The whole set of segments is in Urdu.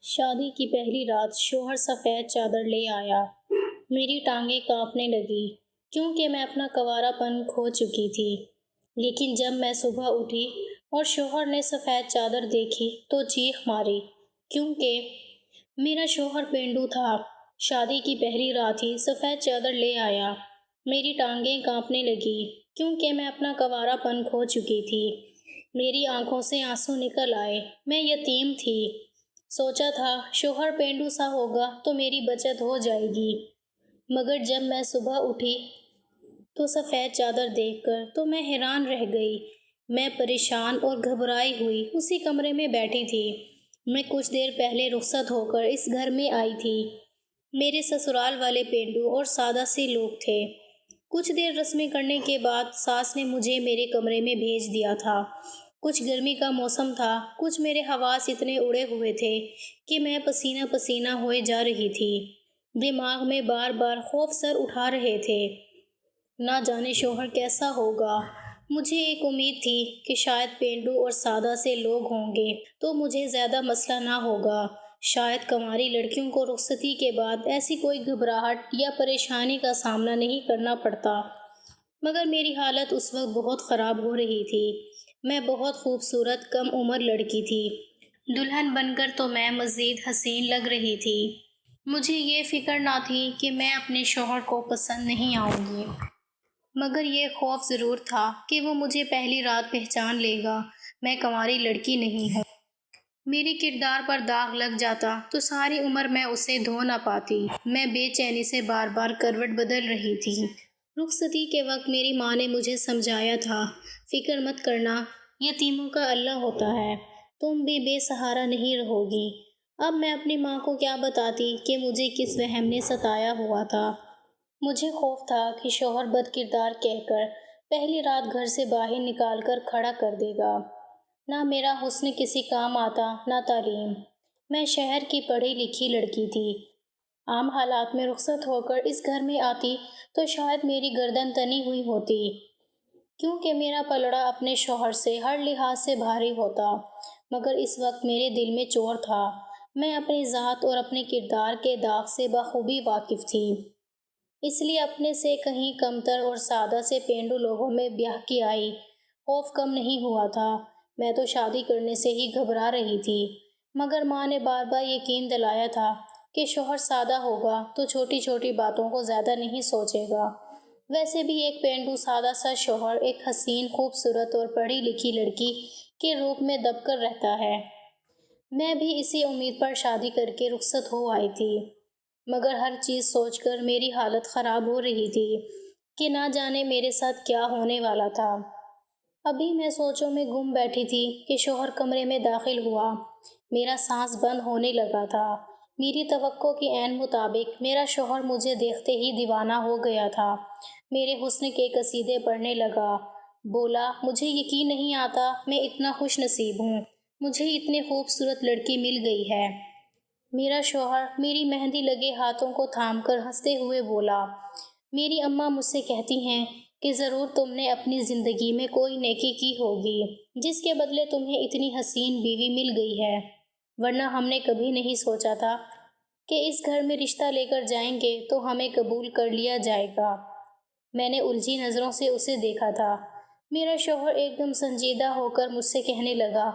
شادی کی پہلی رات شوہر سفید چادر لے آیا۔ میری ٹانگیں کانپنے لگی کیونکہ میں اپنا کنوارا پن کھو چکی تھی۔ لیکن جب میں صبح اٹھی اور شوہر نے سفید چادر دیکھی تو چیخ ماری کیونکہ میرا شوہر پینڈو تھا۔ شادی کی پہلی رات ہی سفید چادر لے آیا۔ میری ٹانگیں کانپنے لگی کیونکہ میں اپنا کنوارا پن کھو چکی تھی۔ میری آنکھوں سے آنسو نکل آئے۔ میں یتیم تھی۔ سوچا تھا شوہر پینڈو سا ہوگا تو میری بچت ہو جائے گی، مگر جب میں صبح اٹھی تو سفید چادر دیکھ کر تو میں حیران رہ گئی۔ میں پریشان اور گھبرائی ہوئی اسی کمرے میں بیٹھی تھی۔ میں کچھ دیر پہلے رخصت ہو کر اس گھر میں آئی تھی۔ میرے سسرال والے پینڈو اور سادہ سے لوگ تھے۔ کچھ دیر رسمیں کرنے کے بعد ساس نے مجھے میرے کمرے میں بھیج دیا تھا۔ کچھ گرمی کا موسم تھا، کچھ میرے حواس اتنے اڑے ہوئے تھے کہ میں پسینہ پسینہ ہوئے جا رہی تھی۔ دماغ میں بار بار خوف سر اٹھا رہے تھے۔ نہ جانے شوہر کیسا ہوگا۔ مجھے ایک امید تھی کہ شاید پینڈو اور سادہ سے لوگ ہوں گے تو مجھے زیادہ مسئلہ نہ ہوگا۔ شاید کنواری لڑکیوں کو رخصتی کے بعد ایسی کوئی گھبراہٹ یا پریشانی کا سامنا نہیں کرنا پڑتا، مگر میری حالت اس وقت بہت خراب ہو رہی تھی۔ میں بہت خوبصورت کم عمر لڑکی تھی۔ دلہن بن کر تو میں مزید حسین لگ رہی تھی۔ مجھے یہ فکر نہ تھی کہ میں اپنے شوہر کو پسند نہیں آؤں گی، مگر یہ خوف ضرور تھا کہ وہ مجھے پہلی رات پہچان لے گا۔ میں کنواری لڑکی نہیں ہوں۔ میرے کردار پر داغ لگ جاتا تو ساری عمر میں اسے دھو نہ پاتی۔ میں بے چینی سے بار بار کروٹ بدل رہی تھی۔ رخصتی کے وقت میری ماں نے مجھے سمجھایا تھا، فکر مت کرنا، یتیموں کا اللہ ہوتا ہے، تم بھی بے سہارا نہیں رہو گی۔ اب میں اپنی ماں کو کیا بتاتی کہ مجھے کس وہم نے ستایا ہوا تھا۔ مجھے خوف تھا کہ شوہر بد کردار کہہ کر پہلی رات گھر سے باہر نکال کر کھڑا کر دے گا۔ نہ میرا حسن کسی کام آتا، نہ تعلیم۔ میں شہر کی پڑھی لکھی لڑکی تھی۔ عام حالات میں رخصت ہو کر اس گھر میں آتی تو شاید میری گردن تنی ہوئی ہوتی، کیونکہ میرا پلڑا اپنے شوہر سے ہر لحاظ سے بھاری ہوتا، مگر اس وقت میرے دل میں چور تھا۔ میں اپنی ذات اور اپنے کردار کے داغ سے بخوبی واقف تھی، اس لیے اپنے سے کہیں کمتر اور سادہ سے پینڈو لوگوں میں بیاہ کی آئی خوف کم نہیں ہوا تھا۔ میں تو شادی کرنے سے ہی گھبرا رہی تھی، مگر ماں نے بار بار یقین دلایا تھا کہ شوہر سادہ ہوگا تو چھوٹی چھوٹی باتوں کو زیادہ نہیں سوچے گا۔ ویسے بھی ایک پینڈو سادہ سا شوہر ایک حسین، خوبصورت اور پڑھی لکھی لڑکی کے روپ میں دب کر رہتا ہے۔ میں بھی اسی امید پر شادی کر کے رخصت ہو آئی تھی، مگر ہر چیز سوچ کر میری حالت خراب ہو رہی تھی کہ نہ جانے میرے ساتھ کیا ہونے والا تھا۔ ابھی میں سوچوں میں گم بیٹھی تھی کہ شوہر کمرے میں داخل ہوا۔ میرا سانس بند ہونے لگا تھا۔ میری توقع کے عین مطابق میرا شوہر مجھے دیکھتے ہی دیوانہ ہو گیا تھا۔ میرے حسن کے قصیدے پڑھنے لگا۔ بولا، مجھے یقین نہیں آتا میں اتنا خوش نصیب ہوں، مجھے اتنی خوبصورت لڑکی مل گئی ہے۔ میرا شوہر میری مہندی لگے ہاتھوں کو تھام کر ہنستے ہوئے بولا، میری اماں مجھ سے کہتی ہیں کہ ضرور تم نے اپنی زندگی میں کوئی نیکی کی ہوگی جس کے بدلے تمہیں اتنی حسین بیوی مل گئی ہے، ورنہ ہم نے کبھی نہیں سوچا تھا کہ اس گھر میں رشتہ لے کر جائیں گے تو ہمیں قبول کر لیا جائے گا۔ میں نے الجھی نظروں سے اسے دیکھا تھا۔ میرا شوہر ایک دم سنجیدہ ہو کر مجھ سے کہنے لگا،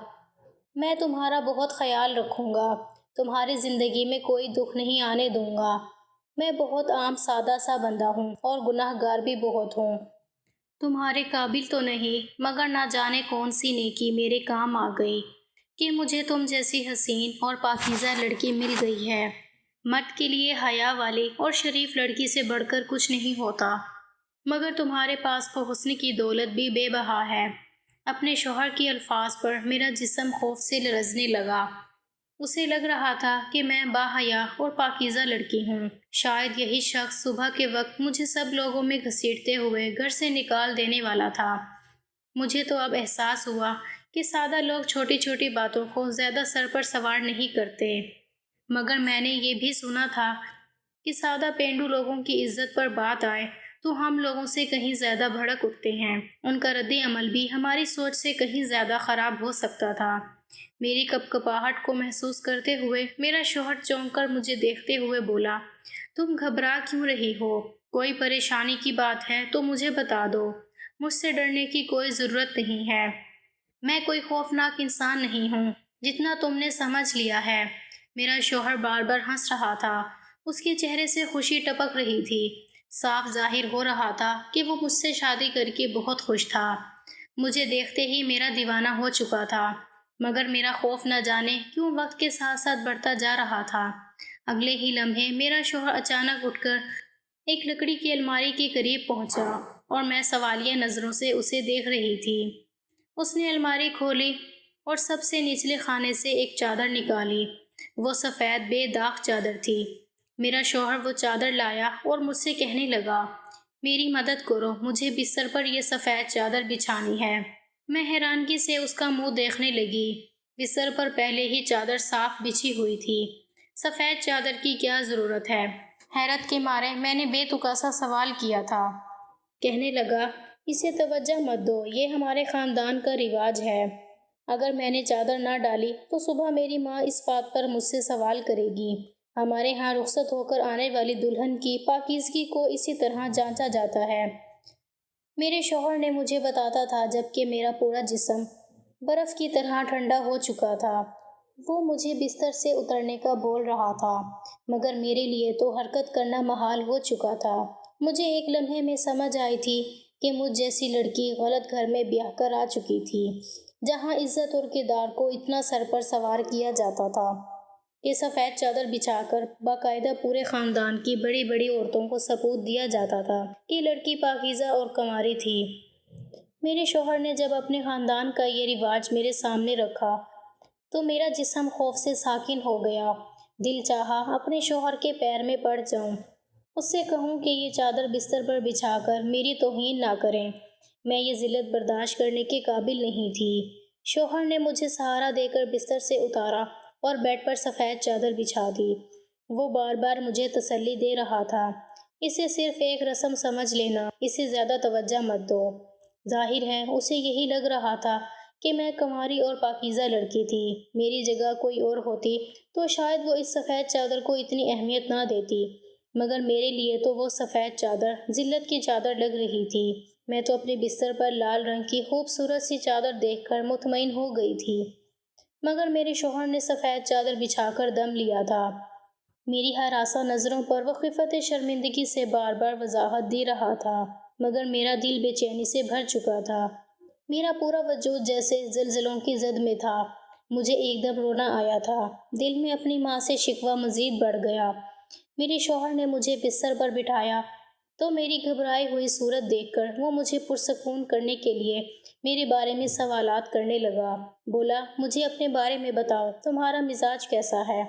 میں تمہارا بہت خیال رکھوں گا، تمہاری زندگی میں کوئی دکھ نہیں آنے دوں گا۔ میں بہت عام سادہ سا بندہ ہوں اور گناہ گار بھی بہت ہوں۔ تمہارے قابل تو نہیں، مگر نہ جانے کون سی نیکی میرے کام آ گئی کہ مجھے تم جیسی حسین اور پاکیزہ لڑکی مل گئی ہے۔ مرد کے لیے حیا والی اور شریف لڑکی سے بڑھ کر کچھ نہیں ہوتا، مگر تمہارے پاس تو حسن کی دولت بھی بے بہا ہے۔ اپنے شوہر کے الفاظ پر میرا جسم خوف سے لرزنے لگا۔ اسے لگ رہا تھا کہ میں باحیا اور پاکیزہ لڑکی ہوں۔ شاید یہی شخص صبح کے وقت مجھے سب لوگوں میں گھسیٹتے ہوئے گھر سے نکال دینے والا تھا۔ مجھے تو اب احساس ہوا کہ سادہ لوگ چھوٹی چھوٹی باتوں کو زیادہ سر پر سوار نہیں کرتے، مگر میں نے یہ بھی سنا تھا کہ سادہ پینڈو لوگوں کی عزت پر بات آئے تو ہم لوگوں سے کہیں زیادہ بھڑک اٹھتے ہیں۔ ان کا رد عمل بھی ہماری سوچ سے کہیں زیادہ خراب ہو سکتا تھا۔ میری کپکپاہٹ کو محسوس کرتے ہوئے میرا شوہر چونک کر مجھے دیکھتے ہوئے بولا، تم گھبرا کیوں رہی ہو؟ کوئی پریشانی کی بات ہے تو مجھے بتا دو۔ مجھ سے ڈرنے کی کوئی ضرورت نہیں ہے۔ میں کوئی خوفناک انسان نہیں ہوں جتنا تم نے سمجھ لیا ہے۔ میرا شوہر بار بار ہنس رہا تھا۔ اس کے چہرے سے خوشی ٹپک رہی تھی۔ صاف ظاہر ہو رہا تھا کہ وہ مجھ سے شادی کر کے بہت خوش تھا۔ مجھے دیکھتے ہی میرا دیوانہ ہو چکا تھا، مگر میرا خوف نہ جانے کیوں وقت کے ساتھ ساتھ بڑھتا جا رہا تھا۔ اگلے ہی لمحے میرا شوہر اچانک اٹھ کر ایک لکڑی کی الماری کے قریب پہنچا اور میں سوالیہ نظروں سے اسے دیکھ رہی تھی۔ اس نے الماری کھولی اور سب سے نچلے خانے سے ایک چادر نکالی۔ وہ سفید بے داغ چادر تھی۔ میرا شوہر وہ چادر لایا اور مجھ سے کہنے لگا، میری مدد کرو، مجھے بستر پر یہ سفید چادر بچھانی ہے۔ میں حیرانگی سے اس کا منہ دیکھنے لگی۔ بستر پر پہلے ہی چادر صاف بچھی ہوئی تھی۔ سفید چادر کی کیا ضرورت ہے؟ حیرت کے مارے میں نے بے تکا سا سوال کیا تھا۔ کہنے لگا، اسے توجہ مت دو، یہ ہمارے خاندان کا رواج ہے۔ اگر میں نے چادر نہ ڈالی تو صبح میری ماں اس بات پر مجھ سے سوال کرے گی۔ ہمارے ہاں رخصت ہو کر آنے والی دلہن کی پاکیزگی کو اسی طرح جانچا جاتا ہے۔ میرے شوہر نے مجھے بتاتا تھا جبکہ میرا پورا جسم برف کی طرح ٹھنڈا ہو چکا تھا۔ وہ مجھے بستر سے اترنے کا بول رہا تھا، مگر میرے لیے تو حرکت کرنا محال ہو چکا تھا۔ مجھے ایک لمحے میں سمجھ آئی تھی کہ مجھ جیسی لڑکی غلط گھر میں بیاہ کر آ چکی تھی، جہاں عزت اور کردار کو اتنا سر پر سوار کیا جاتا تھا کہ سفید چادر بچھا کر باقاعدہ پورے خاندان کی بڑی بڑی عورتوں کو ثبوت دیا جاتا تھا کہ لڑکی پاکیزہ اور کنواری تھی۔ میرے شوہر نے جب اپنے خاندان کا یہ رواج میرے سامنے رکھا تو میرا جسم خوف سے ساکن ہو گیا۔ دل چاہا اپنے شوہر کے پیر میں پڑ جاؤں، اس سے کہوں کہ یہ چادر بستر پر بچھا کر میری توہین نہ کریں۔ میں یہ ذلت برداشت کرنے کے قابل نہیں تھی۔ شوہر نے مجھے سہارا دے کر بستر سے اتارا اور بیڈ پر سفید چادر بچھا دی۔ وہ بار بار مجھے تسلی دے رہا تھا، اسے صرف ایک رسم سمجھ لینا، اسے زیادہ توجہ مت دو۔ ظاہر ہے اسے یہی لگ رہا تھا کہ میں کنواری اور پاکیزہ لڑکی تھی۔ میری جگہ کوئی اور ہوتی تو شاید وہ اس سفید چادر کو اتنی اہمیت نہ دیتی، مگر میرے لیے تو وہ سفید چادر ذلت کی چادر لگ رہی تھی۔ میں تو اپنے بستر پر لال رنگ کی خوبصورت سی چادر دیکھ کر مطمئن ہو گئی تھی، مگر میرے شوہر نے سفید چادر بچھا کر دم لیا تھا۔ میری ہراساں نظروں پر وہ خفت شرمندگی سے بار بار وضاحت دے رہا تھا، مگر میرا دل بے چینی سے بھر چکا تھا۔ میرا پورا وجود جیسے زلزلوں کی زد میں تھا۔ مجھے ایک دم رونا آیا تھا۔ دل میں اپنی ماں سے شکوہ مزید بڑھ گیا۔ میرے شوہر نے مجھے بستر پر بٹھایا تو میری گھبرائی ہوئی صورت دیکھ کر وہ مجھے پرسکون کرنے کے لیے میرے بارے میں سوالات کرنے لگا۔ بولا، مجھے اپنے بارے میں بتاؤ، تمہارا مزاج کیسا ہے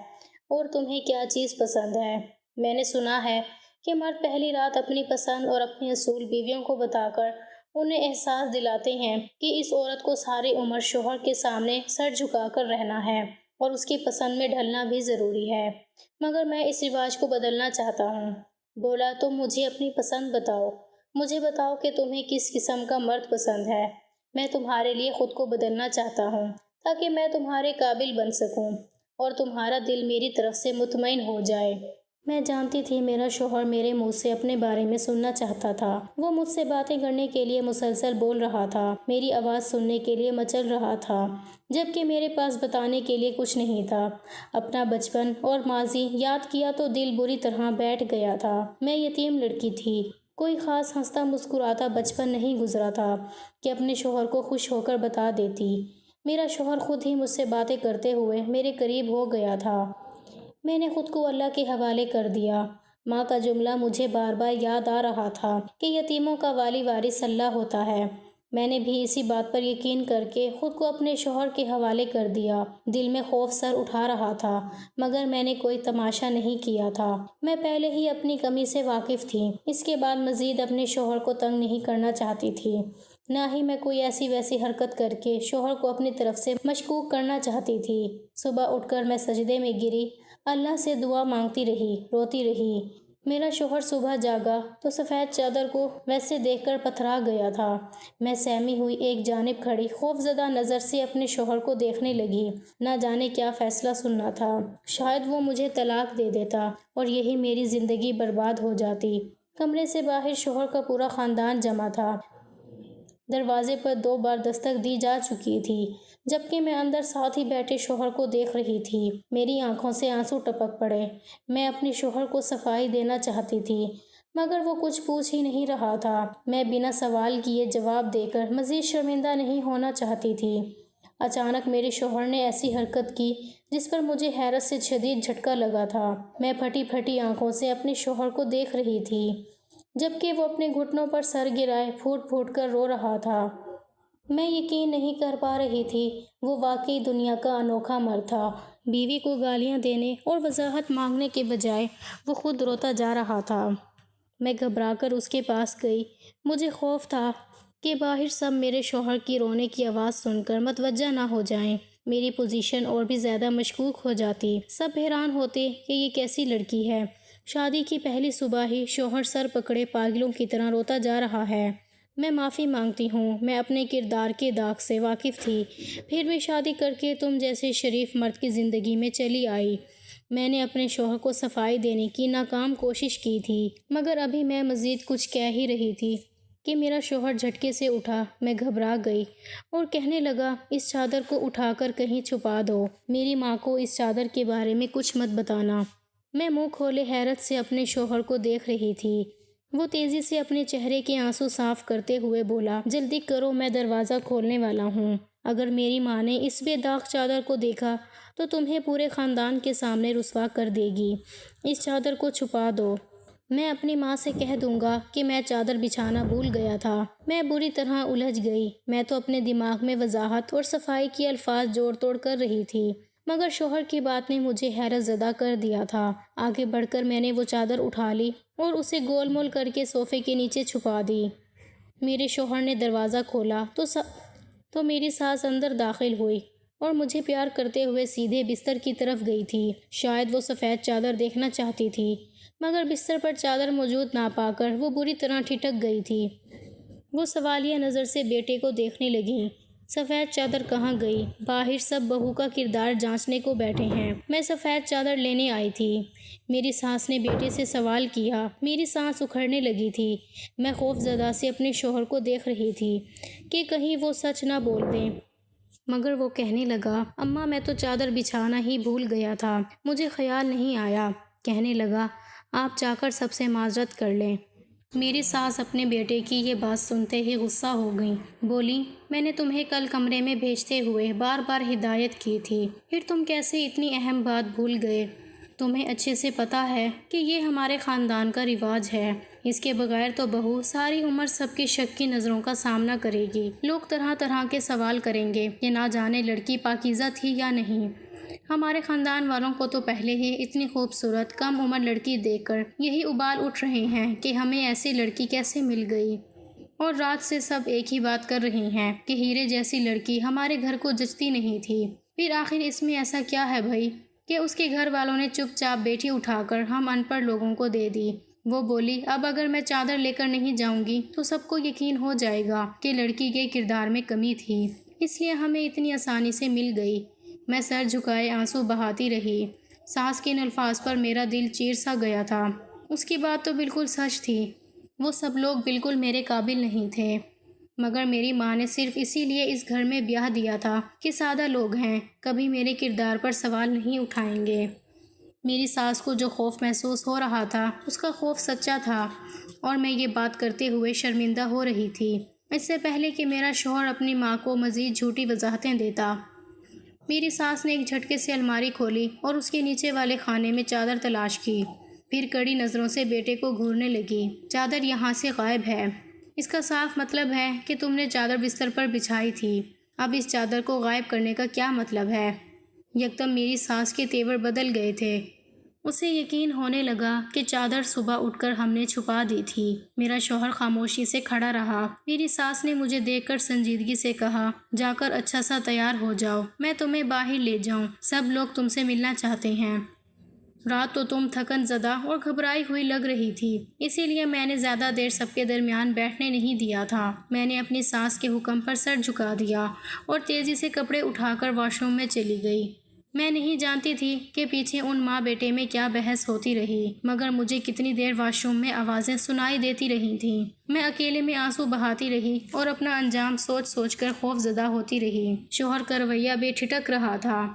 اور تمہیں کیا چیز پسند ہے؟ میں نے سنا ہے کہ مرد پہلی رات اپنی پسند اور اپنے اصول بیویوں کو بتا کر انہیں احساس دلاتے ہیں کہ اس عورت کو ساری عمر شوہر کے سامنے سر جھکا کر رہنا ہے اور اس کی پسند میں ڈھلنا بھی ضروری ہے، مگر میں اس رواج کو بدلنا چاہتا ہوں۔ بولا، تم مجھے اپنی پسند بتاؤ، مجھے بتاؤ کہ تمہیں کس قسم کا مرد پسند ہے۔ میں تمہارے لیے خود کو بدلنا چاہتا ہوں تاکہ میں تمہارے قابل بن سکوں اور تمہارا دل میری طرف سے مطمئن ہو جائے۔ میں جانتی تھی میرا شوہر میرے منہ سے اپنے بارے میں سننا چاہتا تھا۔ وہ مجھ سے باتیں کرنے کے لیے مسلسل بول رہا تھا، میری آواز سننے کے لیے مچل رہا تھا، جبکہ میرے پاس بتانے کے لیے کچھ نہیں تھا۔ اپنا بچپن اور ماضی یاد کیا تو دل بری طرح بیٹھ گیا تھا۔ میں یتیم لڑکی تھی، کوئی خاص ہنستا مسکراتا بچپن نہیں گزرا تھا کہ اپنے شوہر کو خوش ہو کر بتا دیتی۔ میرا شوہر خود ہی مجھ سے باتیں کرتے ہوئے میرے قریب ہو گیا تھا۔ میں نے خود کو اللہ کے حوالے کر دیا۔ ماں کا جملہ مجھے بار بار یاد آ رہا تھا کہ یتیموں کا والی وارث اللہ ہوتا ہے۔ میں نے بھی اسی بات پر یقین کر کے خود کو اپنے شوہر کے حوالے کر دیا۔ دل میں خوف سر اٹھا رہا تھا، مگر میں نے کوئی تماشا نہیں کیا تھا۔ میں پہلے ہی اپنی کمی سے واقف تھی، اس کے بعد مزید اپنے شوہر کو تنگ نہیں کرنا چاہتی تھی، نہ ہی میں کوئی ایسی ویسی حرکت کر کے شوہر کو اپنی طرف سے مشکوک کرنا چاہتی تھی۔ صبح اٹھ کر میں سجدے میں گری، اللہ سے دعا مانگتی رہی، روتی رہی میرا شوہر صبح جاگا تو سفید چادر کو ویسے دیکھ کر پتھرا گیا تھا۔ میں سہمی ہوئی ایک جانب کھڑی خوف زدہ نظر سے اپنے شوہر کو دیکھنے لگی۔ نہ جانے کیا فیصلہ سننا تھا۔ شاید وہ مجھے طلاق دے دیتا اور یہی میری زندگی برباد ہو جاتی۔ کمرے سے باہر شوہر کا پورا خاندان جمع تھا۔ دروازے پر 2 بار دستک دی جا چکی تھی، جبکہ میں اندر ساتھ ہی بیٹھے شوہر کو دیکھ رہی تھی۔ میری آنکھوں سے آنسو ٹپک پڑے۔ میں اپنے شوہر کو صفائی دینا چاہتی تھی، مگر وہ کچھ پوچھ ہی نہیں رہا تھا۔ میں بنا سوال کیے جواب دے کر مزید شرمندہ نہیں ہونا چاہتی تھی۔ اچانک میرے شوہر نے ایسی حرکت کی جس پر مجھے حیرت سے شدید جھٹکا لگا تھا۔ میں پھٹی پھٹی آنکھوں سے اپنے شوہر کو دیکھ رہی تھی، جبکہ وہ اپنے گھٹنوں پر سر گرائے پھوٹ پھوٹ کر رو رہا تھا۔ میں یقین نہیں کر پا رہی تھی، وہ واقعی دنیا کا انوکھا مرد تھا۔ بیوی کو گالیاں دینے اور وضاحت مانگنے کے بجائے وہ خود روتا جا رہا تھا۔ میں گھبرا کر اس کے پاس گئی۔ مجھے خوف تھا کہ باہر سب میرے شوہر کی رونے کی آواز سن کر متوجہ نہ ہو جائیں۔ میری پوزیشن اور بھی زیادہ مشکوک ہو جاتی۔ سب حیران ہوتے کہ یہ کیسی لڑکی ہے۔ شادی کی پہلی صبح ہی شوہر سر پکڑے پاگلوں کی طرح روتا جا رہا ہے۔ میں معافی مانگتی ہوں، میں اپنے کردار کے داغ سے واقف تھی، پھر بھی شادی کر کے تم جیسے شریف مرد کی زندگی میں چلی آئی۔ میں نے اپنے شوہر کو صفائی دینے کی ناکام کوشش کی تھی، مگر ابھی میں مزید کچھ کہہ ہی رہی تھی کہ میرا شوہر جھٹکے سے اٹھا۔ میں گھبرا گئی اور کہنے لگا، اس چادر کو اٹھا کر کہیں چھپا دو۔ میری ماں کو اس چادر کے بارے میں کچھ مت بتانا۔ میں منہ کھولے حیرت سے اپنے شوہر کو دیکھ رہی تھی۔ وہ تیزی سے اپنے چہرے کے آنسو صاف کرتے ہوئے بولا، جلدی کرو، میں دروازہ کھولنے والا ہوں۔ اگر میری ماں نے اس بے داغ چادر کو دیکھا تو تمہیں پورے خاندان کے سامنے رسوا کر دے گی۔ اس چادر کو چھپا دو۔ میں اپنی ماں سے کہہ دوں گا کہ میں چادر بچھانا بھول گیا تھا۔ میں بری طرح الجھ گئی۔ میں تو اپنے دماغ میں وضاحت اور صفائی کے الفاظ جوڑ توڑ کر رہی تھی، مگر شوہر کی بات نے مجھے حیرت زدہ کر دیا تھا۔ آگے بڑھ کر میں نے وہ چادر اٹھا لی اور اسے گول مول کر کے صوفے کے نیچے چھپا دی۔ میرے شوہر نے دروازہ کھولا تو میری ساس اندر داخل ہوئی اور مجھے پیار کرتے ہوئے سیدھے بستر کی طرف گئی تھی۔ شاید وہ سفید چادر دیکھنا چاہتی تھی، مگر بستر پر چادر موجود نہ پا کر وہ بری طرح ٹھٹک گئی تھی۔ وہ سوالیہ نظر سے بیٹے کو دیکھنے لگی۔ سفید چادر کہاں گئی؟ باہر سب بہو کا کردار جانچنے کو بیٹھے ہیں۔ میں سفید چادر لینے آئی تھی۔ میری ساس نے بیٹے سے سوال کیا۔ میری سانس اکھڑنے لگی تھی۔ میں خوف زدہ سے اپنے شوہر کو دیکھ رہی تھی کہ کہیں وہ سچ نہ بول دیں، مگر وہ کہنے لگا، اماں میں تو چادر بچھانا ہی بھول گیا تھا، مجھے خیال نہیں آیا۔ کہنے لگا، آپ جا کر سب سے معذرت کر لیں۔ میری ساس اپنے بیٹے کی یہ بات سنتے ہی غصہ ہو گئیں۔ بولی، میں نے تمہیں کل کمرے میں بھیجتے ہوئے بار بار ہدایت کی تھی، پھر تم کیسے اتنی اہم بات بھول گئے؟ تمہیں اچھے سے پتہ ہے کہ یہ ہمارے خاندان کا رواج ہے۔ اس کے بغیر تو بہو ساری عمر سب کی شک کی نظروں کا سامنا کرے گی۔ لوگ طرح طرح کے سوال کریں گے کہ نہ جانے لڑکی پاکیزہ تھی یا نہیں۔ ہمارے خاندان والوں کو تو پہلے ہی اتنی خوبصورت کم عمر لڑکی دیکھ کر یہی ابال اٹھ رہے ہیں کہ ہمیں ایسی لڑکی کیسے مل گئی، اور رات سے سب ایک ہی بات کر رہے ہیں کہ ہیرے جیسی لڑکی ہمارے گھر کو جچتی نہیں تھی۔ پھر آخر اس میں ایسا کیا ہے بھائی کہ اس کے گھر والوں نے چپ چاپ بیٹی اٹھا کر ہم ان پڑھ لوگوں کو دے دی۔ وہ بولی، اب اگر میں چادر لے کر نہیں جاؤں گی تو سب کو یقین ہو جائے گا کہ لڑکی کے کردار میں کمی تھی، اس لیے ہمیں اتنی آسانی سے مل گئی۔ میں سر جھکائے آنسو بہاتی رہی۔ ساس کے ان الفاظ پر میرا دل چیر سا گیا تھا۔ اس کی بات تو بالکل سچ تھی، وہ سب لوگ بالکل میرے قابل نہیں تھے، مگر میری ماں نے صرف اسی لیے اس گھر میں بیاہ دیا تھا کہ سادہ لوگ ہیں، کبھی میرے کردار پر سوال نہیں اٹھائیں گے۔ میری ساس کو جو خوف محسوس ہو رہا تھا اس کا خوف سچا تھا، اور میں یہ بات کرتے ہوئے شرمندہ ہو رہی تھی، اس سے پہلے کہ میرا شوہر اپنی ماں کو مزید جھوٹی وضاحتیں دیتا۔ میری ساس نے ایک جھٹکے سے الماری کھولی اور اس کے نیچے والے خانے میں چادر تلاش کی، پھر کڑی نظروں سے بیٹے کو گھورنے لگی۔ چادر یہاں سے غائب ہے، اس کا صاف مطلب ہے کہ تم نے چادر بستر پر بچھائی تھی، اب اس چادر کو غائب کرنے کا کیا مطلب ہے؟ یکدم میری ساس کے تیور بدل گئے تھے۔ اسے یقین ہونے لگا کہ چادر صبح اٹھ کر ہم نے چھپا دی تھی۔ میرا شوہر خاموشی سے کھڑا رہا۔ میری ساس نے مجھے دیکھ کر سنجیدگی سے کہا، جا کر اچھا سا تیار ہو جاؤ، میں تمہیں باہر لے جاؤں، سب لوگ تم سے ملنا چاہتے ہیں۔ رات تو تم تھکن زدہ اور گھبرائی ہوئی لگ رہی تھی، اسی لیے میں نے زیادہ دیر سب کے درمیان بیٹھنے نہیں دیا تھا۔ میں نے اپنی ساس کے حکم پر سر جھکا دیا اور تیزی سے کپڑے اٹھا کر واش روم میں چلی گئی۔ میں نہیں جانتی تھی کہ پیچھے ان ماں بیٹے میں کیا بحث ہوتی رہی، مگر مجھے کتنی دیر واش روم میں آوازیں سنائی دیتی رہی تھیں۔ میں اکیلے میں آنسو بہاتی رہی اور اپنا انجام سوچ سوچ کر خوف زدہ ہوتی رہی۔ شوہر کا رویہ بے ٹھٹک رہا تھا۔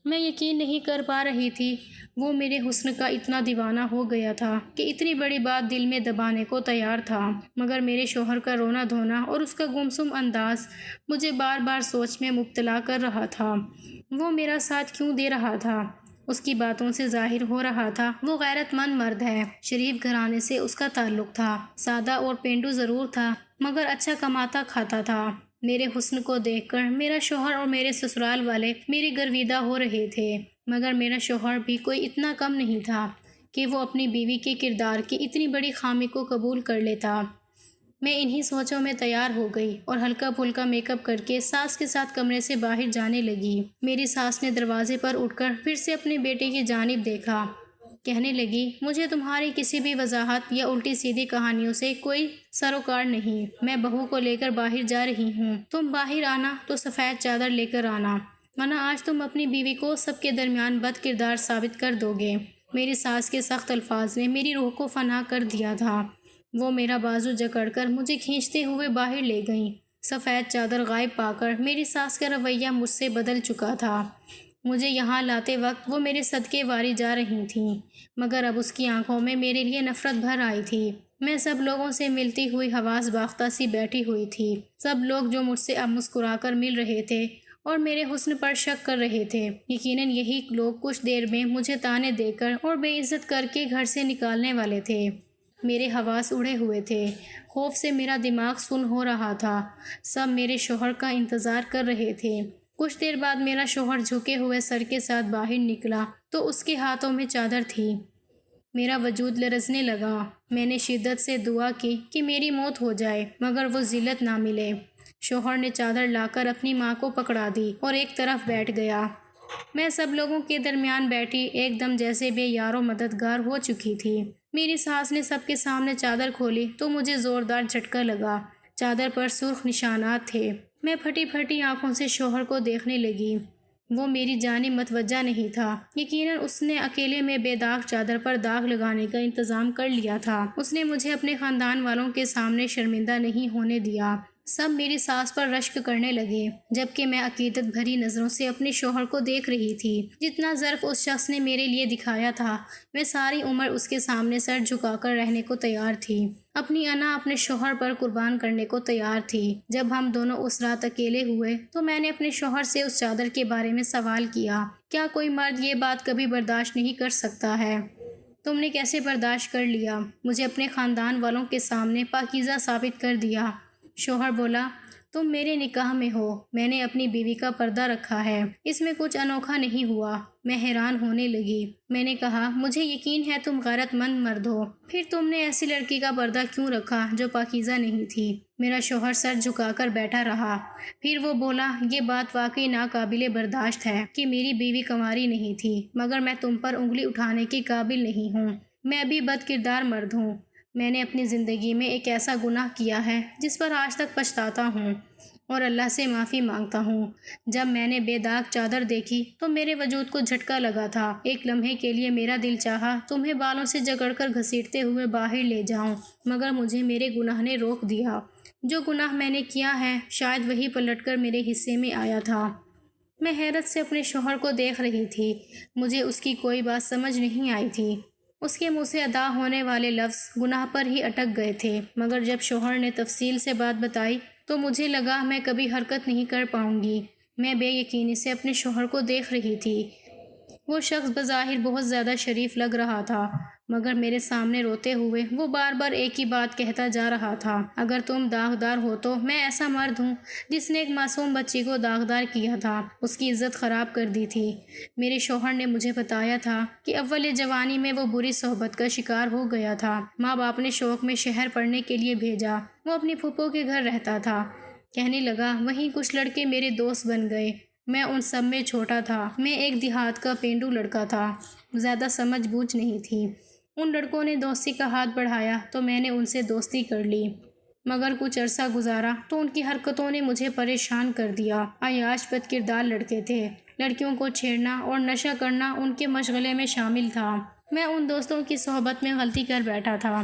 میں یقین نہیں کر پا رہی تھی وہ میرے حسن کا اتنا دیوانہ ہو گیا تھا کہ اتنی بڑی بات دل میں دبانے کو تیار تھا، مگر میرے شوہر کا رونا دھونا اور اس کا گمسم انداز مجھے بار بار سوچ میں مبتلا کر رہا تھا۔ وہ میرا ساتھ کیوں دے رہا تھا؟ اس کی باتوں سے ظاہر ہو رہا تھا وہ غیرت مند مرد ہے، شریف گھرانے سے اس کا تعلق تھا، سادہ اور پینڈو ضرور تھا مگر اچھا کماتا کھاتا تھا۔ میرے حسن کو دیکھ کر میرا شوہر اور میرے سسرال والے میری گرویدہ ہو رہے تھے، مگر میرا شوہر بھی کوئی اتنا کم نہیں تھا کہ وہ اپنی بیوی کے کردار کی اتنی بڑی خامی کو قبول کر لیتا۔ میں انہی سوچوں میں تیار ہو گئی اور ہلکا پھلکا میک اپ کر کے ساس کے ساتھ کمرے سے باہر جانے لگی۔ میری ساس نے دروازے پر اٹھ کر پھر سے اپنے بیٹے کی جانب دیکھا، کہنے لگی، مجھے تمہاری کسی بھی وضاحت یا الٹی سیدھی کہانیوں سے کوئی سروکار نہیں۔ میں بہو کو لے کر باہر جا رہی ہوں، تم باہر آنا تو سفید چادر لے کر آنا، ورنہ آج تم اپنی بیوی کو سب کے درمیان بد کردار ثابت کر دو گے۔ میری ساس کے سخت الفاظ نے میری روح کو فنا کر دیا تھا۔ وہ میرا بازو جکڑ کر مجھے کھینچتے ہوئے باہر لے گئیں۔ سفید چادر غائب پا کر میری ساس کا رویہ مجھ سے بدل چکا تھا۔ مجھے یہاں لاتے وقت وہ میرے صدقے واری جا رہی تھیں، مگر اب اس کی آنکھوں میں میرے لیے نفرت بھر آئی تھی۔ میں سب لوگوں سے ملتی ہوئی حواس باختہ سی بیٹھی ہوئی تھی۔ سب لوگ جو مجھ سے اب مسکرا کر مل رہے تھے اور میرے حسن پر شک کر رہے تھے، یقیناً یہی لوگ کچھ دیر میں مجھے طعنے دے کر اور بے عزت کر کے گھر سے نکالنے والے تھے۔ میرے حواس اڑے ہوئے تھے، خوف سے میرا دماغ سن ہو رہا تھا۔ سب میرے شوہر کا انتظار کر رہے تھے۔ کچھ دیر بعد میرا شوہر جھکے ہوئے سر کے ساتھ باہر نکلا تو اس کے ہاتھوں میں چادر تھی۔ میرا وجود لرزنے لگا۔ میں نے شدت سے دعا کی کہ میری موت ہو جائے مگر وہ ذلت نہ ملے۔ شوہر نے چادر لا کر اپنی ماں کو پکڑا دی اور ایک طرف بیٹھ گیا۔ میں سب لوگوں کے درمیان بیٹھی ایک دم جیسے بے یار و مددگار ہو چکی تھی۔ میری ساس نے سب کے سامنے چادر کھولی تو مجھے زوردار جھٹکا لگا۔ چادر پر سرخ نشانات تھے۔ میں پھٹی پھٹی آنکھوں سے شوہر کو دیکھنے لگی۔ وہ میری جانب متوجہ نہیں تھا۔ یقیناً اس نے اکیلے میں بے داغ چادر پر داغ لگانے کا انتظام کر لیا تھا۔ اس نے مجھے اپنے خاندان والوں کے سامنے شرمندہ نہیں ہونے دیا۔ سب میری ساس پر رشک کرنے لگے، جبکہ میں عقیدت بھری نظروں سے اپنے شوہر کو دیکھ رہی تھی۔ جتنا ظرف اس شخص نے میرے لیے دکھایا تھا، میں ساری عمر اس کے سامنے سر جھکا کر رہنے کو تیار تھی، اپنی انا اپنے شوہر پر قربان کرنے کو تیار تھی۔ جب ہم دونوں اس رات اکیلے ہوئے تو میں نے اپنے شوہر سے اس چادر کے بارے میں سوال کیا، کیا کوئی مرد یہ بات کبھی برداشت نہیں کر سکتا ہے؟ تم نے کیسے برداشت کر لیا؟ مجھے اپنے خاندان والوں کے سامنے پاکیزہ ثابت کر دیا۔ شوہر بولا، تم میرے نکاح میں ہو، میں نے اپنی بیوی کا پردہ رکھا ہے، اس میں کچھ انوکھا نہیں ہوا۔ میں حیران ہونے لگی۔ میں نے کہا، مجھے یقین ہے تم غیرت مند مرد ہو، پھر تم نے ایسی لڑکی کا پردہ کیوں رکھا جو پاکیزہ نہیں تھی؟ میرا شوہر سر جھکا کر بیٹھا رہا۔ پھر وہ بولا، یہ بات واقعی ناقابل برداشت ہے کہ میری بیوی کنواری نہیں تھی، مگر میں تم پر انگلی اٹھانے کے قابل نہیں ہوں۔ میں بھی بد کردار مرد ہوں۔ میں نے اپنی زندگی میں ایک ایسا گناہ کیا ہے جس پر آج تک پچھتاتا ہوں اور اللہ سے معافی مانگتا ہوں۔ جب میں نے بے داغ چادر دیکھی تو میرے وجود کو جھٹکا لگا تھا۔ ایک لمحے کے لیے میرا دل چاہا تمہیں بالوں سے جکڑ کر گھسیٹتے ہوئے باہر لے جاؤں، مگر مجھے میرے گناہ نے روک دیا۔ جو گناہ میں نے کیا ہے شاید وہی پلٹ کر میرے حصے میں آیا تھا۔ میں حیرت سے اپنے شوہر کو دیکھ رہی تھی۔ مجھے اس کی کوئی بات سمجھ نہیں آئی تھی۔ اس کے منہ سے ادا ہونے والے لفظ گناہ پر ہی اٹک گئے تھے، مگر جب شوہر نے تفصیل سے بات بتائی تو مجھے لگا میں کبھی حرکت نہیں کر پاؤں گی۔ میں بے یقینی سے اپنے شوہر کو دیکھ رہی تھی۔ وہ شخص بظاہر بہت زیادہ شریف لگ رہا تھا، مگر میرے سامنے روتے ہوئے وہ بار بار ایک ہی بات کہتا جا رہا تھا، اگر تم داغدار ہو تو میں ایسا مرد ہوں جس نے ایک معصوم بچی کو داغدار کیا تھا، اس کی عزت خراب کر دی تھی۔ میرے شوہر نے مجھے بتایا تھا کہ اول جوانی میں وہ بری صحبت کا شکار ہو گیا تھا۔ ماں باپ نے شوق میں شہر پڑھنے کے لیے بھیجا، وہ اپنی پھپھو کے گھر رہتا تھا۔ کہنے لگا، وہیں کچھ لڑکے میرے دوست بن گئے، میں ان سب میں چھوٹا تھا۔ میں ایک دیہات کا پینڈو لڑکا تھا، زیادہ سمجھ بوجھ نہیں تھی۔ ان لڑکوں نے دوستی کا ہاتھ بڑھایا تو میں نے ان سے دوستی کر لی، مگر کچھ عرصہ گزارا تو ان کی حرکتوں نے مجھے پریشان کر دیا۔ عیاش بد کردار لڑکے تھے، لڑکیوں کو چھیڑنا اور نشہ کرنا ان کے مشغلے میں شامل تھا۔ میں ان دوستوں کی صحبت میں غلطی کر بیٹھا تھا۔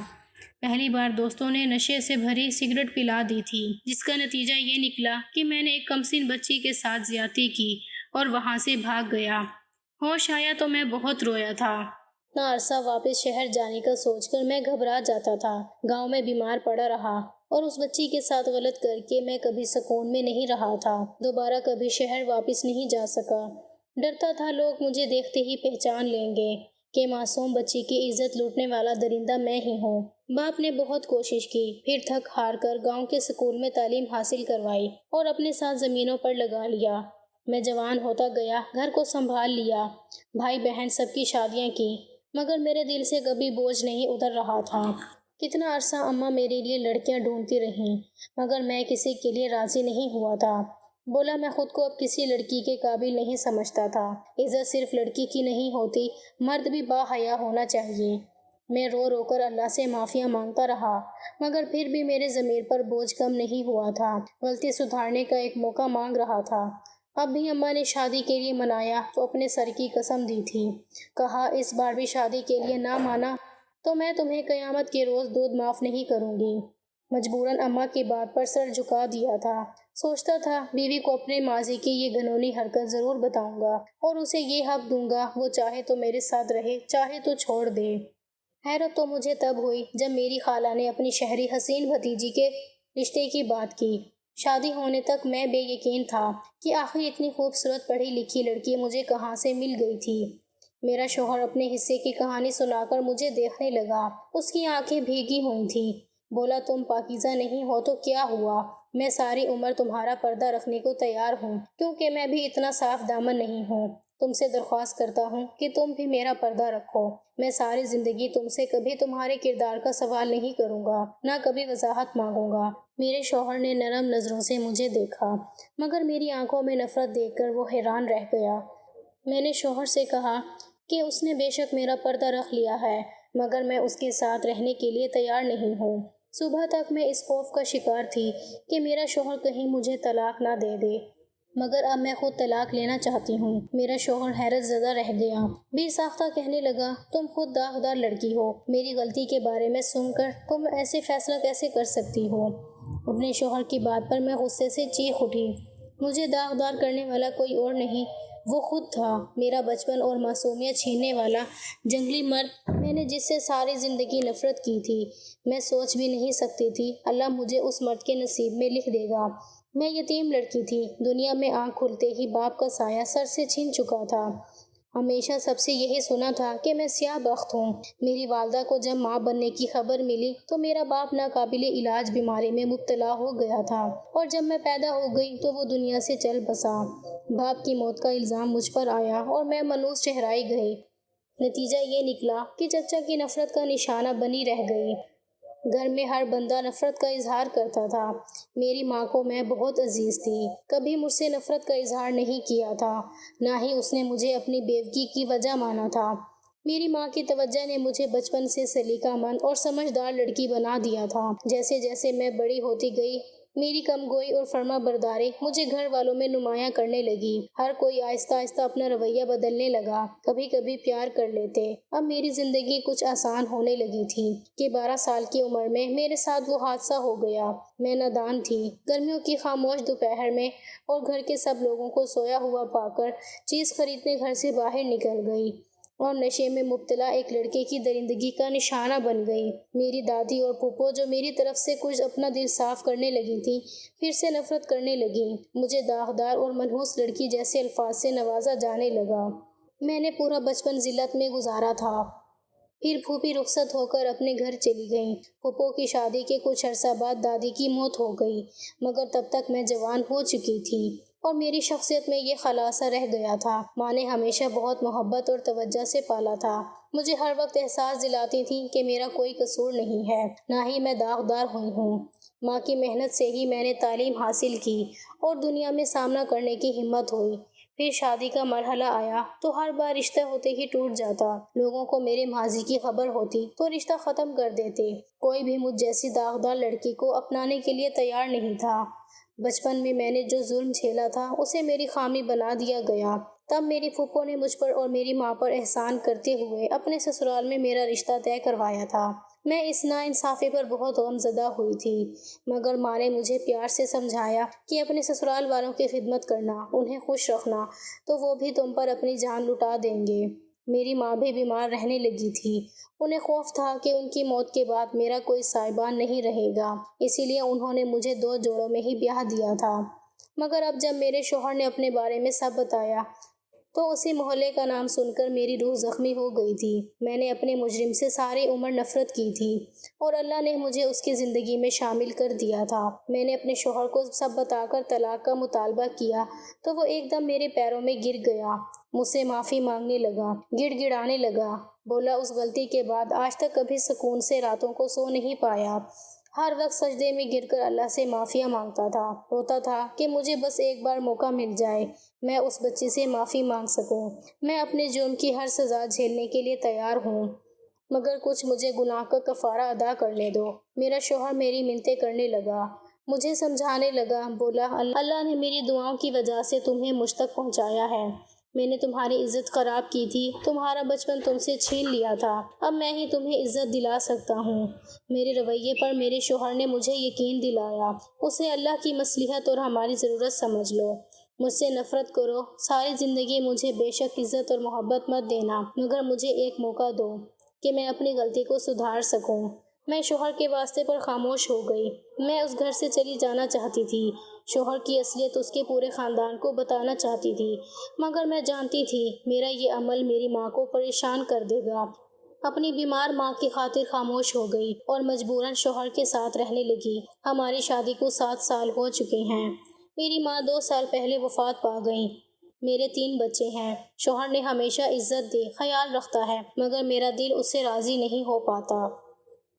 پہلی بار دوستوں نے نشے سے بھری سگریٹ پلا دی تھی، جس کا نتیجہ یہ نکلا کہ میں نے ایک کمسن بچی کے ساتھ زیادتی کی اور وہاں سے بھاگ گیا۔ ہوش آیا تو میں بہت رویا تھا۔ اتنا عرصہ واپس شہر جانے کا سوچ کر میں گھبرا جاتا تھا۔ گاؤں میں بیمار پڑا رہا اور اس بچی کے ساتھ غلط کر کے میں کبھی سکون میں نہیں رہا تھا۔ دوبارہ کبھی شہر واپس نہیں جا سکا۔ ڈرتا تھا لوگ مجھے دیکھتے ہی پہچان لیں گے کہ معصوم بچی کی عزت لوٹنے والا درندہ میں ہی ہوں۔ باپ نے بہت کوشش کی، پھر تھک ہار کر گاؤں کے اسکول میں تعلیم حاصل کروائی اور اپنے ساتھ زمینوں پر لگا لیا۔ میں جوان ہوتا گیا، گھر کو سنبھال لیا، بھائی بہن سب کی شادیاں کی، مگر میرے دل سے کبھی بوجھ نہیں اتر رہا تھا۔ کتنا عرصہ اماں میرے لیے لڑکیاں ڈھونڈتی رہیں، مگر میں کسی کے لیے راضی نہیں ہوا تھا۔ بولا میں خود کو اب کسی لڑکی کے قابل نہیں سمجھتا تھا۔ عزت صرف لڑکی کی نہیں ہوتی، مرد بھی باحیا ہونا چاہیے۔ میں رو رو کر اللہ سے معافیاں مانگتا رہا، مگر پھر بھی میرے ضمیر پر بوجھ کم نہیں ہوا تھا۔ غلطی سدھارنے کا ایک موقع مانگ رہا تھا۔ اب بھی اماں نے شادی کے لیے منایا تو اپنے سر کی قسم دی تھی، کہا اس بار بھی شادی کے لیے نہ مانا تو میں تمہیں قیامت کے روز دودھ معاف نہیں کروں گی۔ مجبوراً اماں کی بات پر سر جھکا دیا تھا۔ سوچتا تھا بیوی کو اپنے ماضی کی یہ گھنونی حرکت ضرور بتاؤں گا اور اسے یہ حق دوں گا وہ چاہے تو میرے ساتھ رہے، چاہے تو چھوڑ دے۔ حیرت تو مجھے تب ہوئی جب میری خالہ نے اپنی شہری حسین بھتیجی کے رشتے کی بات کی۔ شادی ہونے تک میں بے یقین تھا کہ آخر اتنی خوبصورت پڑھی لکھی لڑکی مجھے کہاں سے مل گئی تھی۔ میرا شوہر اپنے حصے کی کہانی سنا کر مجھے دیکھنے لگا۔ اس کی آنکھیں بھیگی ہوئی تھیں۔ بولا تم پاکیزہ نہیں ہو تو کیا ہوا، میں ساری عمر تمہارا پردہ رکھنے کو تیار ہوں، کیونکہ میں بھی اتنا صاف دامن نہیں ہوں۔ تم سے درخواست کرتا ہوں کہ تم بھی میرا پردہ رکھو۔ میں ساری زندگی تم سے کبھی تمہارے کردار کا سوال نہیں کروں گا، نہ کبھی وضاحت مانگوں گا۔ میرے شوہر نے نرم نظروں سے مجھے دیکھا، مگر میری آنکھوں میں نفرت دیکھ کر وہ حیران رہ گیا۔ میں نے شوہر سے کہا کہ اس نے بے شک میرا پردہ رکھ لیا ہے، مگر میں اس کے ساتھ رہنے کے لیے تیار نہیں ہوں۔ صبح تک میں اس خوف کا شکار تھی کہ میرا شوہر کہیں مجھے طلاق نہ دے دے، مگر اب میں خود طلاق لینا چاہتی ہوں۔ میرا شوہر حیرت زدہ رہ گیا، بے ساختہ کہنے لگا تم خود داغدار لڑکی ہو، میری غلطی کے بارے میں سن کر تم ایسے فیصلہ کیسے کر سکتی ہو؟ اپنے شوہر کی بات پر میں غصے سے چیخ اٹھی۔ مجھے داغدار کرنے والا کوئی اور نہیں، وہ خود تھا، میرا بچپن اور معصومیت چھیننے والا جنگلی مرد، میں نے جس سے ساری زندگی نفرت کی تھی۔ میں سوچ بھی نہیں سکتی تھی اللہ مجھے اس مرد کے نصیب میں لکھ دے گا۔ میں یتیم لڑکی تھی، دنیا میں آنکھ کھلتے ہی باپ کا سایہ سر سے چھن چکا تھا۔ ہمیشہ سب سے یہی سنا تھا کہ میں سیاہ بخت ہوں۔ میری والدہ کو جب ماں بننے کی خبر ملی تو میرا باپ ناقابل علاج بیماری میں مبتلا ہو گیا تھا، اور جب میں پیدا ہو گئی تو وہ دنیا سے چل بسا۔ باپ کی موت کا الزام مجھ پر آیا اور میں ملوث ٹھہرائی گئی۔ نتیجہ یہ نکلا کہ چچا کی نفرت کا نشانہ بنی رہ گئی۔ گھر میں ہر بندہ نفرت کا اظہار کرتا تھا۔ میری ماں کو میں بہت عزیز تھی، کبھی مجھ سے نفرت کا اظہار نہیں کیا تھا، نہ ہی اس نے مجھے اپنی بیوگی کی وجہ مانا تھا۔ میری ماں کی توجہ نے مجھے بچپن سے سلیقہ مند اور سمجھدار لڑکی بنا دیا تھا۔ جیسے جیسے میں بڑی ہوتی گئی، میری کم گوئی اور فرما برداری مجھے گھر والوں میں نمایاں کرنے لگی۔ ہر کوئی آہستہ آہستہ اپنا رویہ بدلنے لگا، کبھی کبھی پیار کر لیتے۔ اب میری زندگی کچھ آسان ہونے لگی تھی کہ 12 سال کی عمر میں میرے ساتھ وہ حادثہ ہو گیا۔ میں نادان تھی۔ گرمیوں کی خاموش دوپہر میں اور گھر کے سب لوگوں کو سویا ہوا پا کر چیز خریدنے گھر سے باہر نکل گئی اور نشے میں مبتلا ایک لڑکے کی درندگی کا نشانہ بن گئی۔ میری دادی اور پھپھو جو میری طرف سے کچھ اپنا دل صاف کرنے لگی تھیں، پھر سے نفرت کرنے لگیں۔ مجھے داغدار اور منحوس لڑکی جیسے الفاظ سے نوازا جانے لگا۔ میں نے پورا بچپن ذلت میں گزارا تھا۔ پھر پھوپھی رخصت ہو کر اپنے گھر چلی گئیں۔ پھپھو کی شادی کے کچھ عرصہ بعد دادی کی موت ہو گئی، مگر تب تک میں جوان ہو چکی تھی اور میری شخصیت میں یہ خلاصہ رہ گیا تھا۔ ماں نے ہمیشہ بہت محبت اور توجہ سے پالا تھا، مجھے ہر وقت احساس دلاتی تھی کہ میرا کوئی قصور نہیں ہے، نہ ہی میں داغدار ہوئی ہوں۔ ماں کی محنت سے ہی میں نے تعلیم حاصل کی اور دنیا میں سامنا کرنے کی ہمت ہوئی۔ پھر شادی کا مرحلہ آیا تو ہر بار رشتہ ہوتے ہی ٹوٹ جاتا۔ لوگوں کو میرے ماضی کی خبر ہوتی تو رشتہ ختم کر دیتے۔ کوئی بھی مجھ جیسی داغدار لڑکی کو اپنانے کے لیے تیار نہیں تھا۔ بچپن میں نے جو ظلم جھیلا تھا اسے میری خامی بنا دیا گیا۔ تب میری پھپھو نے مجھ پر اور میری ماں پر احسان کرتے ہوئے اپنے سسرال میں میرا رشتہ طے کروایا تھا۔ میں اس ناانصافی پر بہت غمزدہ ہوئی تھی، مگر ماں نے مجھے پیار سے سمجھایا کہ اپنے سسرال والوں کی خدمت کرنا، انہیں خوش رکھنا تو وہ بھی تم پر اپنی جان لٹا دیں گے۔ میری ماں بھی بیمار رہنے لگی تھی۔ انہیں خوف تھا کہ ان کی موت کے بعد میرا کوئی سائبان نہیں رہے گا، اسی لیے انہوں نے مجھے 2 جوڑوں میں ہی بیاہ دیا تھا۔ مگر اب جب میرے شوہر نے اپنے بارے میں سب بتایا تو اسی محلے کا نام سن کر میری روح زخمی ہو گئی تھی۔ میں نے اپنے مجرم سے ساری عمر نفرت کی تھی اور اللہ نے مجھے اس کی زندگی میں شامل کر دیا تھا۔ میں نے اپنے شوہر کو سب بتا کر طلاق کا مطالبہ کیا تو وہ ایک دم میرے پیروں میں گر گیا، مجھ سے معافی مانگنے لگا، گڑ گڑانے لگا، بولا اس غلطی کے بعد آج تک کبھی سکون سے راتوں کو سو نہیں پایا، ہر وقت سجدے میں گر کر اللہ سے معافیاں مانگتا تھا، روتا تھا کہ مجھے بس ایک بار موقع مل جائے، میں اس بچی سے معافی مانگ سکوں، میں اپنے جرم کی ہر سزا جھیلنے کے لیے تیار ہوں، مگر کچھ مجھے گناہ کا کفارہ ادا کرنے دو۔ میرا شوہر میری منتیں کرنے لگا، مجھے سمجھانے لگا، بولا اللہ نے میری دعاؤں کی وجہ سے تمہیں مجھ تک پہنچایا ہے، میں نے تمہاری عزت خراب کی تھی، تمہارا بچپن تم سے چھین لیا تھا، اب میں ہی تمہیں عزت دلا سکتا ہوں۔ میرے رویے پر میرے شوہر نے مجھے یقین دلایا، اسے اللہ کی مصلحت اور ہماری ضرورت سمجھ لو، مجھ سے نفرت کرو، ساری زندگی مجھے بے شک عزت اور محبت مت دینا، مگر مجھے ایک موقع دو کہ میں اپنی غلطی کو سدھار سکوں۔ میں شوہر کے واسطے پر خاموش ہو گئی۔ میں اس گھر سے چلی جانا چاہتی تھی، شوہر کی اصلیت اس کے پورے خاندان کو بتانا چاہتی تھی، مگر میں جانتی تھی میرا یہ عمل میری ماں کو پریشان کر دے گا۔ اپنی بیمار ماں کی خاطر خاموش ہو گئی اور مجبوراً شوہر کے ساتھ رہنے لگی۔ ہماری شادی کو 7 سال ہو چکے ہیں۔ میری ماں 2 سال پہلے وفات پا گئیں۔ میرے 3 بچے ہیں۔ شوہر نے ہمیشہ عزت دے خیال رکھتا ہے، مگر میرا دل اس سے راضی نہیں ہو پاتا۔